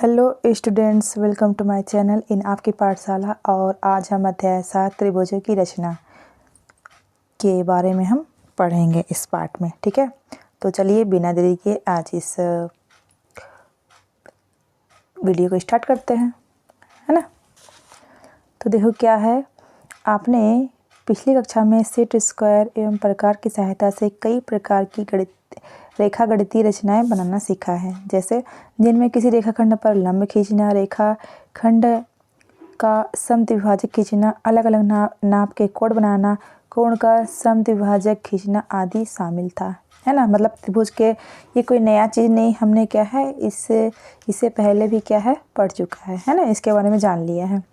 Hello students, welcome to my channel in आपकी पाठशाला। और आज हम अध्याय 7 त्रिभुजों की रचना के बारे में हम पढ़ेंगे इस पाठ में। ठीक है, तो चलिए बिना देरी के आज इस वीडियो को स्टार्ट करते हैं, है ना। तो देखो क्या है, आपने पिछली कक्षा में सेट स्क्वायर एवं प्रकार की सहायता से कई प्रकार की रेखा गणितीय रचनाएं बनाना सीखा है, जैसे जिनमें किसी रेखाखंड पर लंब खींचना, रेखाखंड का समद्विभाजक खींचना, अलग अलग नाप के कोण बनाना, कोण का समद्विभाजक खींचना आदि शामिल था, है ना। मतलब त्रिभुज के ये कोई नया चीज़ नहीं, हमने क्या है इससे पहले भी क्या है पढ़ चुका है ना, इसके बारे में जान लिया है।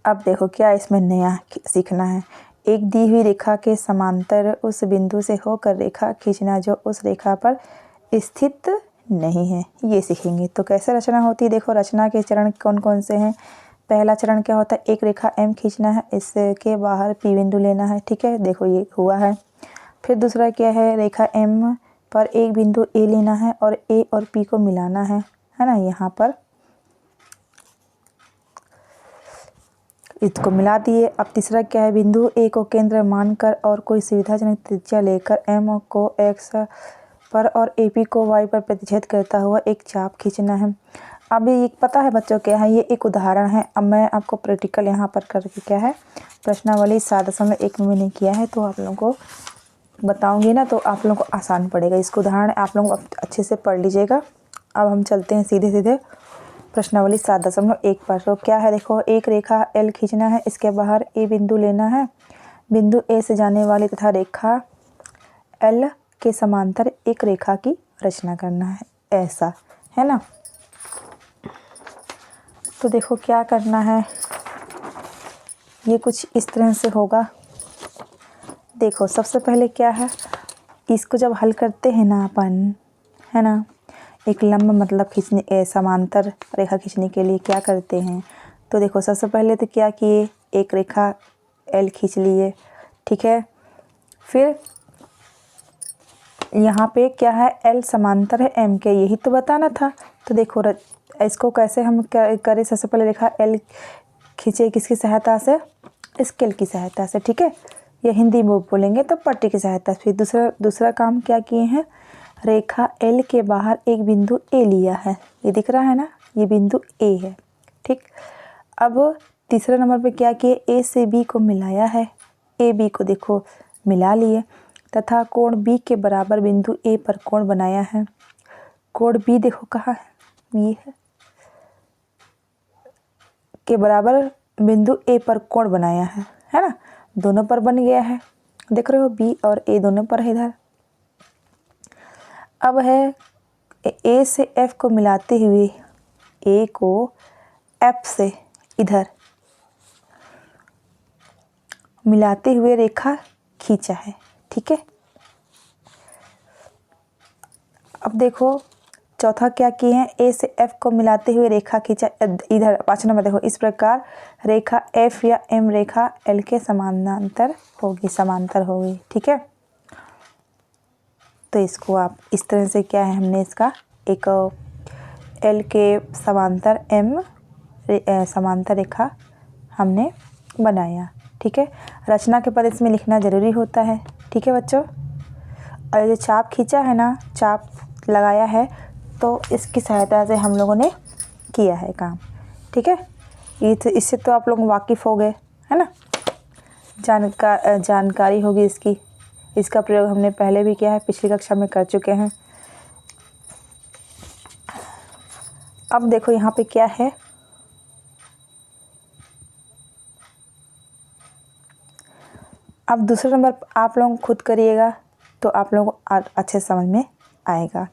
अब देखो क्या इसमें नया सीखना है। एक दी हुई रेखा के समांतर उस बिंदु से होकर रेखा खींचना जो उस रेखा पर स्थित नहीं है, ये सीखेंगे। तो कैसे रचना होती है, देखो रचना के चरण कौन कौन से हैं। पहला चरण क्या होता है, एक रेखा M खींचना है, इसके बाहर P बिंदु लेना है। ठीक है, देखो ये हुआ है। फिर दूसरा क्या है, रेखा M पर एक बिंदु A लेना है और A और P को मिलाना है ना। यहाँ पर इसको मिला दिए। अब तीसरा क्या है, बिंदु A को केंद्र मानकर और कोई सुविधाजनक त्रिज्या लेकर M को X पर और AP को Y पर प्रतिच्छेद करता हुआ एक चाप खींचना है। अब ये पता है बच्चों क्या है, ये एक उदाहरण है। अब मैं आपको प्रैक्टिकल यहाँ पर करके क्या है प्रश्नावली 7.1 में मैंने किया है, तो आप लोगों को बताऊँगी ना, तो आप लोगों को आसान पड़ेगा। इसको उदाहरण आप लोग अच्छे से पढ़ लीजिएगा। अब हम चलते हैं सीधे प्रश्नावली 7.1 पर। तो क्या है, देखो एक रेखा L खींचना है, इसके बाहर A बिंदु लेना है, बिंदु A से जाने वाली तथा रेखा L के समांतर एक रेखा की रचना करना है, ऐसा है ना। तो देखो क्या करना है, ये कुछ इस तरह से होगा। देखो सबसे पहले क्या है, इसको जब हल करते हैं ना अपन, है ना, एक लंब मतलब खींचने समांतर रेखा खींचने के लिए क्या करते हैं। तो देखो सबसे पहले तो क्या किए, एक रेखा L खींच लिए, ठीक है। फिर यहाँ पे क्या है, L समांतर है M के, यही तो बताना था। तो देखो इसको कैसे हम करें, सबसे पहले रेखा L खींचे किसकी सहायता से, स्केल की सहायता से, ठीक है। या हिंदी में बोलेंगे तो पट्टी की सहायता से। फिर दूसरा काम क्या किए हैं, रेखा L के बाहर एक बिंदु A लिया है, ये दिख रहा है ना, ये बिंदु A है, ठीक। अब तीसरे नंबर पे क्या किए, A से B को मिलाया है, A B को देखो मिला लिए, तथा कोण B के बराबर बिंदु A पर कोण बनाया है। कोण B देखो कहाँ है, ये है, के बराबर बिंदु A पर कोण बनाया है ना, दोनों पर बन गया है, देख रहे हो B और A दोनों पर है इधर। अब है A से F को मिलाते हुए A को F से इधर मिलाते हुए रेखा खींचा है, ठीक है। अब देखो चौथा क्या किए हैं, A से F को मिलाते हुए रेखा खींचा इधर। 5 नंबर देखो, इस प्रकार रेखा F या M रेखा L के समांतर होगी, ठीक है। तो इसको आप इस तरह से क्या है, हमने इसका एक L के समांतर M समांतर रेखा हमने बनाया, ठीक है। रचना के पद इसमें लिखना ज़रूरी होता है, ठीक है बच्चों। और जो चाप खींचा है ना, चाप लगाया है, तो इसकी सहायता से हम लोगों ने किया है काम, ठीक है। इससे तो आप लोग वाकिफ़ हो गए, है ना, जानकारी होगी इसकी। इसका प्रयोग हमने पहले भी किया है, पिछली कक्षा में कर चुके हैं। अब देखो यहाँ पे क्या है, अब दूसरा नंबर आप लोग खुद करिएगा तो आप लोगों को अच्छे समझ में आएगा,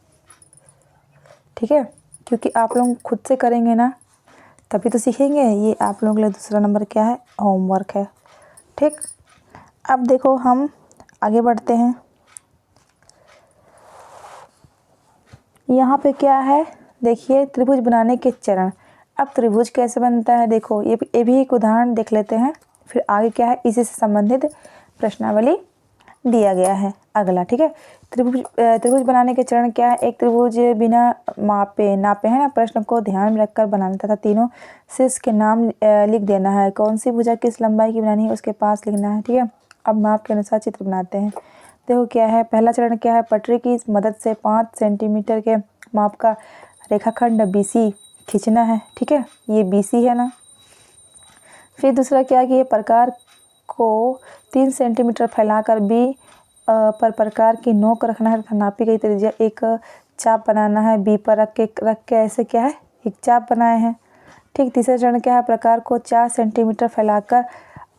ठीक है। क्योंकि आप लोग खुद से करेंगे ना तभी तो सीखेंगे। ये आप लोगों के लिए दूसरा नंबर क्या है, होमवर्क है, ठीक। अब देखो हम आगे बढ़ते हैं। यहाँ पे क्या है, देखिए त्रिभुज बनाने के चरण। अब त्रिभुज कैसे बनता है, देखो ये भी एक उदाहरण देख लेते हैं। फिर आगे क्या है, इसी से संबंधित प्रश्नावली दिया गया है अगला, ठीक है। त्रिभुज बनाने के चरण क्या है? एक त्रिभुज बिना नापे है ना, प्रश्न को ध्यान में रखकर बनाना तथा तीनों शीर्ष के नाम लिख देना है। कौन सी भुजा किस लंबाई की बनानी है उसके पास लिखना है। ठीक है, अब माप के अनुसार चित्र बनाते हैं। देखो क्या है, पहला चरण क्या है, पटरी की मदद से 5 सेंटीमीटर के माप का रेखाखंड BC खींचना है। ठीक है, ये BC है ना। फिर दूसरा क्या कि ये प्रकार को 3 सेंटीमीटर फैलाकर B पर प्रकार की नोक रखना है तथा नापी गई त्रिज्या एक चाप बनाना है। B पर रख के ऐसे क्या है, एक चाप बनाए हैं। ठीक, तीसरा चरण क्या है, प्रकार को 4 सेंटीमीटर फैलाकर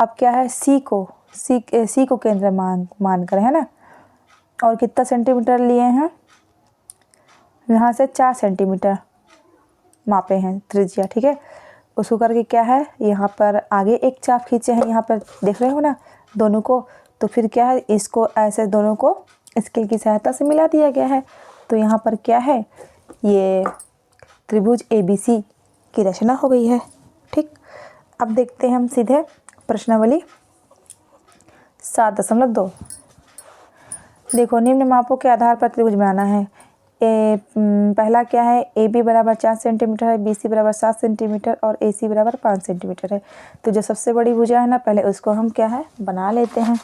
अब क्या है, C को केंद्र मानकर है ना, और कितना सेंटीमीटर लिए हैं, यहाँ से 4 सेंटीमीटर मापे हैं त्रिज्या। ठीक है, उसको करके क्या है, यहाँ पर आगे एक चाप खींचे हैं, यहाँ पर देख रहे हो ना दोनों को, तो फिर क्या है, इसको ऐसे दोनों को स्केल की सहायता से मिला दिया गया है। तो यहाँ पर क्या है, ये त्रिभुज ABC की रचना हो गई है। ठीक, अब देखते हैं हम सीधे प्रश्नावली 7.2। देखो, निम्न मापों के आधार पर त्रिभुज बनाना है। पहला क्या है, AB बराबर 4 सेंटीमीटर है, BC बराबर 7 सेंटीमीटर और AC बराबर 5 सेंटीमीटर है। तो जो सबसे बड़ी भुजा है ना, पहले उसको हम क्या है, बना लेते हैं।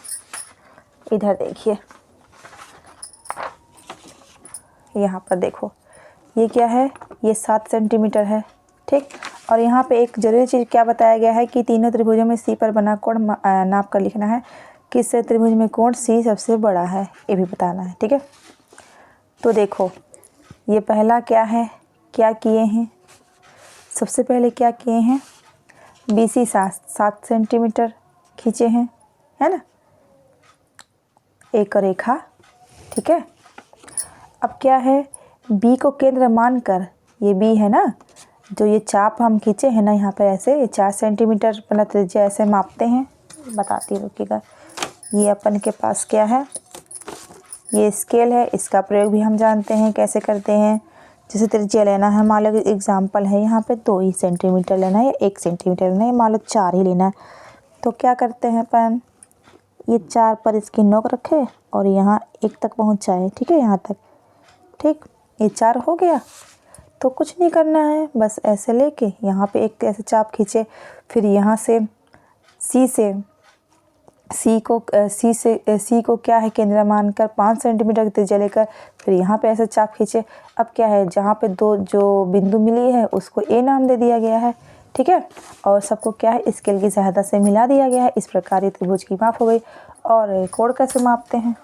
इधर देखिए, यहाँ पर देखो, ये क्या है, ये 7 सेंटीमीटर है। ठीक, और यहाँ पे एक जरूरी चीज़ क्या बताया गया है कि तीनों त्रिभुजों में C पर बना कोण नाप कर लिखना है। किस त्रिभुज में कोण C सबसे बड़ा है, ये भी बताना है। ठीक है, तो देखो ये पहला क्या है, क्या किए हैं, सबसे पहले क्या किए हैं, BC 7 सेंटीमीटर खींचे हैं, है ना, एक रेखा। ठीक है, अब क्या है, B को केंद्र मानकर, ये B है ना, जो ये चाप हम खींचे हैं ना, यहाँ पे ऐसे 4 सेंटीमीटर मतलब त्रिज्या ऐसे मापते हैं। बताती हूँ, रुकिएगा। ये अपन के पास क्या है, ये स्केल है, इसका प्रयोग भी हम जानते हैं कैसे करते हैं। जैसे त्रिज्या लेना है, मान लो एग्जाम्पल है, यहाँ पे 2 ही सेंटीमीटर लेना है या 1 सेंटीमीटर लेना है, मान लो 4 ही लेना है। तो क्या करते हैं अपन, ये 4 पर इसकी नोक रखे और यहाँ 1 तक पहुँचाए। ठीक है, यहाँ तक। ठीक, ये 4 हो गया। तो कुछ नहीं करना है, बस ऐसे लेके यहाँ पे एक ऐसे चाप खींचे, फिर यहाँ से C को क्या है, केंद्र मानकर 5 सेंटीमीटर की त्रिज्या लेकर फिर यहाँ पे ऐसे चाप खींचे। अब क्या है, जहाँ पे दो जो बिंदु मिली है उसको A नाम दे दिया गया है। ठीक है, और सबको क्या है, स्केल की सहायता से मिला दिया गया है। इस प्रकार ये त्रिभुज की माप हो गई। और कोण कैसे मापते हैं,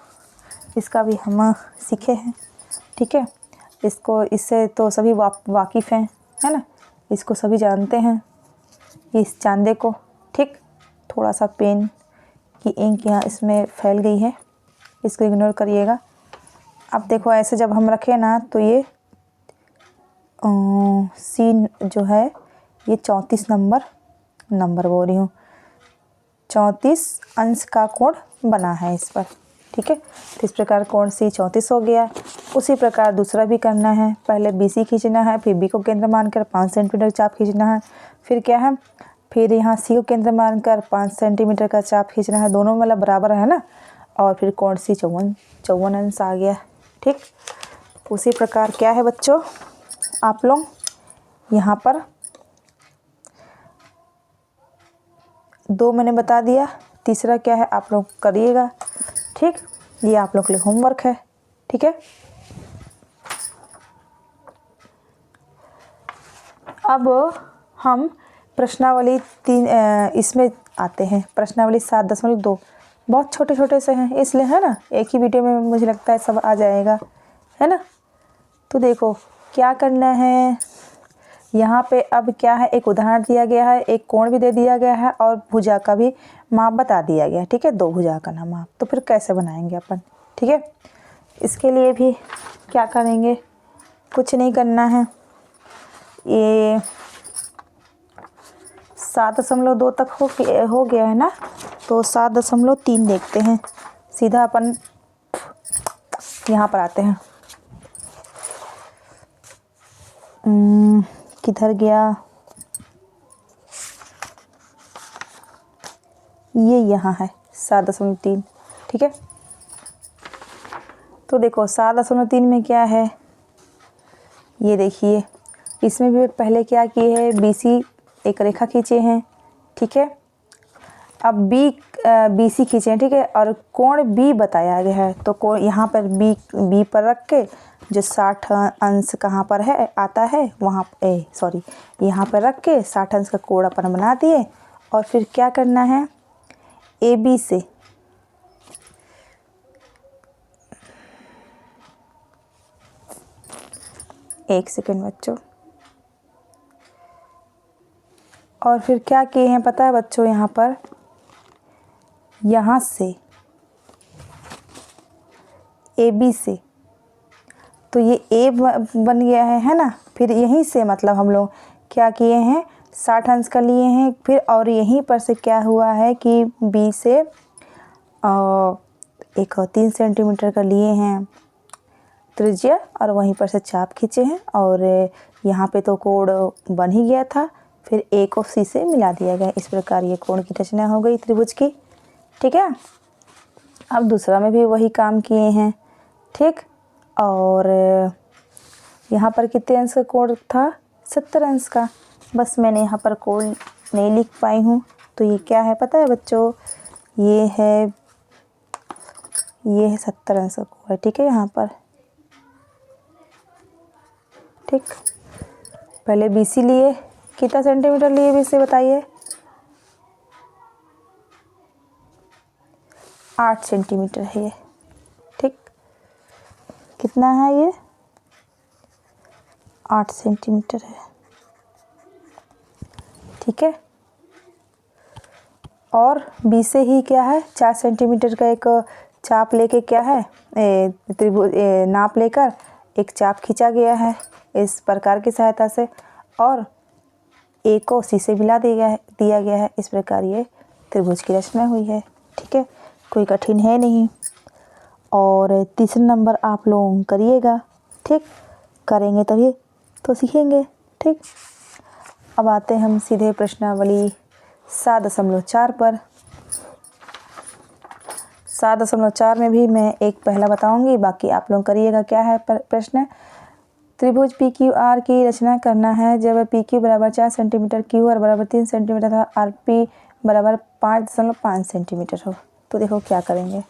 इसका भी हम सीखे हैं। ठीक है, इससे तो सभी वाकिफ़ हैं, है ना, इसको सभी जानते हैं, इस चांदे को। ठीक, थोड़ा सा पेन की इंक यहाँ इसमें फैल गई है, इसको इग्नोर करिएगा। अब देखो, ऐसे जब हम रखें ना, तो ये C जो है, ये 34 नंबर बोल रही हूँ, 34 अंश का कोण बना है इस पर। ठीक है, तो इस प्रकार कोण C 34 हो गया। उसी प्रकार दूसरा भी करना है, पहले BC खींचना है, फिर B को केंद्र मानकर 5 सेंटीमीटर चाप खींचना है। फिर क्या है, फिर यहाँ C को केंद्र मानकर 5 सेंटीमीटर का चाप खींचना है, दोनों मतलब बराबर है ना। और फिर कोण C 54 अंश आ गया। ठीक, उसी प्रकार क्या है बच्चों, आप लोग यहाँ पर 2 मैंने बता दिया, तीसरा क्या है आप लोग करिएगा। ठीक, ये आप लोग के लिए होमवर्क है। ठीक है, अब हम प्रश्नावली 3 इसमें आते हैं। प्रश्नावली 7.2 बहुत छोटे छोटे से हैं, इसलिए है ना, एक ही वीडियो में मुझे लगता है सब आ जाएगा, है ना। तो देखो क्या करना है, यहाँ पे अब क्या है, एक उदाहरण दिया गया है, एक कोण भी दे दिया गया है और भुजा का भी माप बता दिया गया है। ठीक है, 2 भुजा का नाम माप, तो फिर कैसे बनाएंगे अपन। ठीक है, इसके लिए भी क्या करेंगे, कुछ नहीं करना है। ये 7.2 तक हो गया है ना, तो 7.3 देखते हैं। सीधा अपन यहाँ पर आते हैं, किधर गया, ये यहाँ है 7.3। ठीक है, तो देखो 7.3 में क्या है, ये देखिए इसमें भी पहले क्या किए है, BC एक रेखा खींचे हैं, ठीक है। अब BC खींचे हैं, ठीक है, और कोण B बताया गया है। तो कोण यहाँ पर B पर रख के जो 60 अंश कहाँ पर है आता है वहाँ यहाँ पर रख के 60 अंश का कोण अपन बना दिए। और फिर क्या करना है, AB से एक सेकंड बच्चों, और फिर क्या किए हैं पता है बच्चों, यहाँ पर यहाँ से AB से तो ये A बन गया है ना। फिर यहीं से मतलब हम लोग क्या किए हैं, 60 अंश का लिए हैं। फिर और यहीं पर से क्या हुआ है कि B से एक 3 सेंटीमीटर का लिए हैं त्रिज्या, और वहीं पर से चाप खींचे हैं। और यहाँ पे तो कोण बन ही गया था, फिर A को C से मिला दिया गया। इस प्रकार ये कोण की रचना हो गई त्रिभुज की, ठीक है। अब दूसरा में भी वही काम किए हैं, ठीक। और यहाँ पर कितने अंश का कोण था, 70 अंश का। बस मैंने यहाँ पर कोण नहीं लिख पाई हूँ, तो ये क्या है पता है बच्चों, ये है 70 अंश का कोण है, ठीक है। यहाँ पर ठीक, पहले BC लिए, कितना सेंटीमीटर लिए BC बताइए, 8 सेंटीमीटर है ये, ठीक। कितना है ये, 8 सेंटीमीटर है, ठीक है। और B से ही क्या है, 4 सेंटीमीटर का एक चाप लेके क्या है, त्रिभुज नाप लेकर एक चाप खींचा गया है इस प्रकार की सहायता से, और A को C से मिला दिया गया है। इस प्रकार ये त्रिभुज की रचना हुई है, ठीक है। कोई कठिन है नहीं। और तीसरा नंबर आप लोग करिएगा, ठीक, करेंगे तभी तो सीखेंगे, ठीक। अब आते हैं हम सीधे प्रश्नावली 7.4 पर। 7.4 में भी मैं एक पहला बताऊंगी, बाकी आप लोग करिएगा। क्या है प्रश्न, त्रिभुज PQR की रचना करना है जब PQ बराबर 4 सेंटीमीटर, QR बराबर 3 सेंटीमीटर तथा RP बराबर 5.5 सेंटीमीटर हो। तो देखो क्या करेंगे।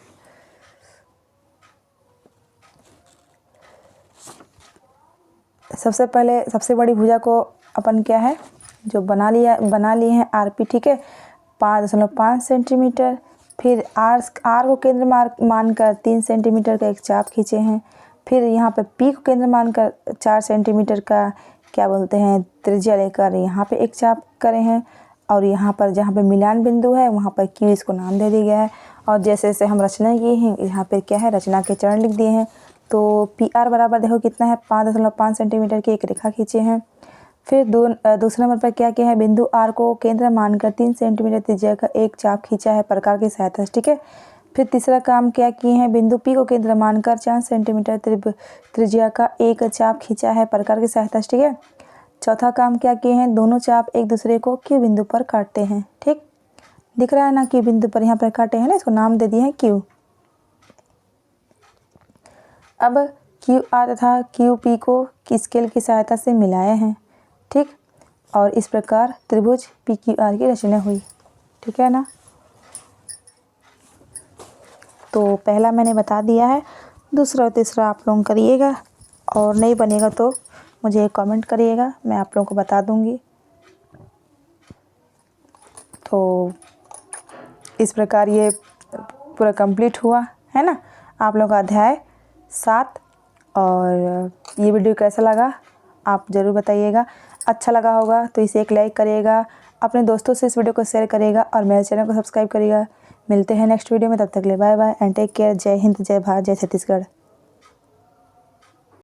सबसे पहले सबसे बड़ी भुजा को अपन क्या है जो बना लिए हैं RP, ठीक है, 5.5 सेंटीमीटर। फिर R को केंद्र मानकर 3 सेंटीमीटर का एक चाप खींचे हैं। फिर यहाँ पे P को केंद्र मानकर 4 सेंटीमीटर का क्या बोलते हैं त्रिज्या लेकर यहाँ पे एक चाप करे हैं। और यहाँ पर जहाँ पे मिलान बिंदु है वहाँ पर Q इसको नाम दे दिया गया है। और जैसे जैसे हम रचना किए हैं यहाँ पे क्या है, रचना के चरण लिख दिए हैं। तो PR बराबर देखो कितना है, 5.5 सेंटीमीटर की एक रेखा खींचे हैं। फिर दूसरे नंबर पर क्या किया है, बिंदु R को केंद्र मानकर 3 सेंटीमीटर त्रिज्या का एक चाप खींचा है प्रकार की सहायता से, ठीक है। फिर तीसरा काम क्या किए हैं, बिंदु P को केंद्र मानकर 4 सेंटीमीटर त्रिज्या का एक चाप खींचा है प्रकार की सहायता से, ठीक है। चौथा काम क्या किए हैं, दोनों चाप एक दूसरे को Q बिंदु पर काटते हैं, ठीक। दिख रहा है ना, Q बिंदु पर यहाँ पर काटे हैं ना, इसको नाम दे दिए हैं Q। अब QR तथा QP को स्केल की सहायता से मिलाए हैं, ठीक। और इस प्रकार त्रिभुज PQR की रचना हुई, ठीक है ना। तो पहला मैंने बता दिया है, दूसरा और तीसरा आप लोग करिएगा। और नहीं बनेगा तो मुझे कमेंट करिएगा, मैं आप लोगों को बता दूंगी। तो इस प्रकार ये पूरा कंप्लीट हुआ है ना आप लोगों का अध्याय 7। और ये वीडियो कैसा लगा आप ज़रूर बताइएगा। अच्छा लगा होगा तो इसे एक लाइक करिएगा, अपने दोस्तों से इस वीडियो को शेयर करिएगा और मेरे चैनल को सब्सक्राइब करिएगा। मिलते हैं नेक्स्ट वीडियो में, तब तक के लिए bye bye and take care. जय हिंद, जय भारत, जय छत्तीसगढ़।